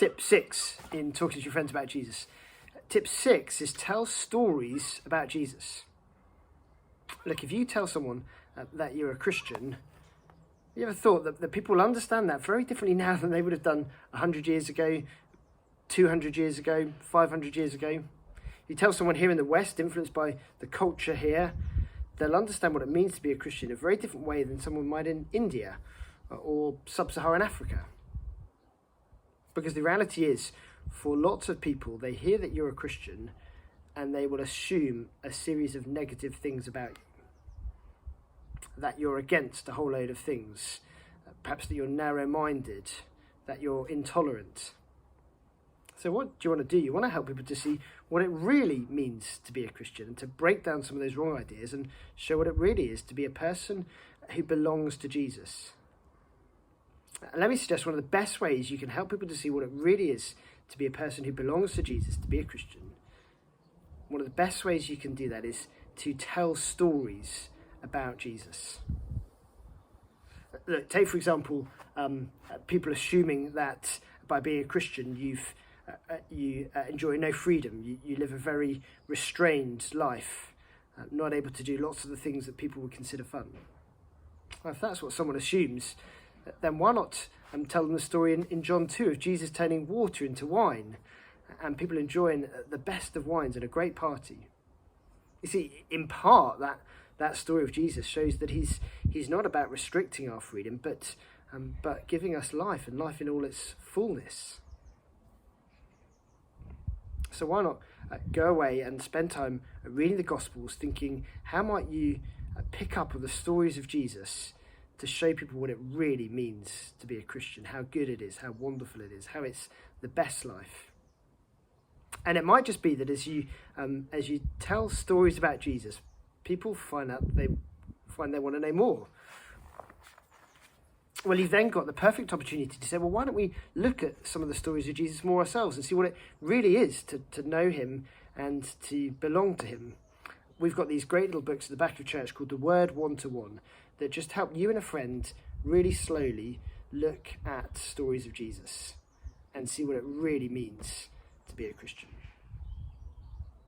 tip 6 in talking to your friends about Jesus. Tip 6 is tell stories about Jesus. Look, if you tell someone that you're a Christian, you ever thought that people will understand that very differently now than they would have done 100 years ago, 200 years ago, 500 years ago? You tell someone here in the West, influenced by the culture here, they'll understand what it means to be a Christian in a very different way than someone might in India or sub-Saharan Africa. Because the reality is, for lots of people, they hear that you're a Christian and they will assume a series of negative things about you. That you're against a whole load of things. Perhaps that you're narrow-minded, that you're intolerant. So what do you want to do? You want to help people to see what it really means to be a Christian and to break down some of those wrong ideas and show what it really is to be a person who belongs to Jesus. And let me suggest one of the best ways you can help people to see what it really is to be a person who belongs to Jesus, to be a Christian. One of the best ways you can do that is to tell stories about Jesus. Look, take for example, people assuming that by being a Christian you enjoy no freedom, you live a very restrained life, not able to do lots of the things that people would consider fun. Well, if that's what someone assumes, then why not tell them the story in John 2 of Jesus turning water into wine and people enjoying the best of wines at a great party. You see, in part, that story of Jesus shows that he's not about restricting our freedom, but giving us life, and life in all its fullness. So why not go away and spend time reading the Gospels, thinking, how might you pick up on the stories of Jesus to show people what it really means to be a Christian, how good it is, how wonderful it is, how it's the best life. And it might just be that as you tell stories about Jesus, people find they want to know more. Well, you've then got the perfect opportunity to say, well, why don't we look at some of the stories of Jesus more ourselves and see what it really is to know him and to belong to him. We've got these great little books at the back of church called The Word 1-to-1 that just help you and a friend really slowly look at stories of Jesus and see what it really means to be a Christian.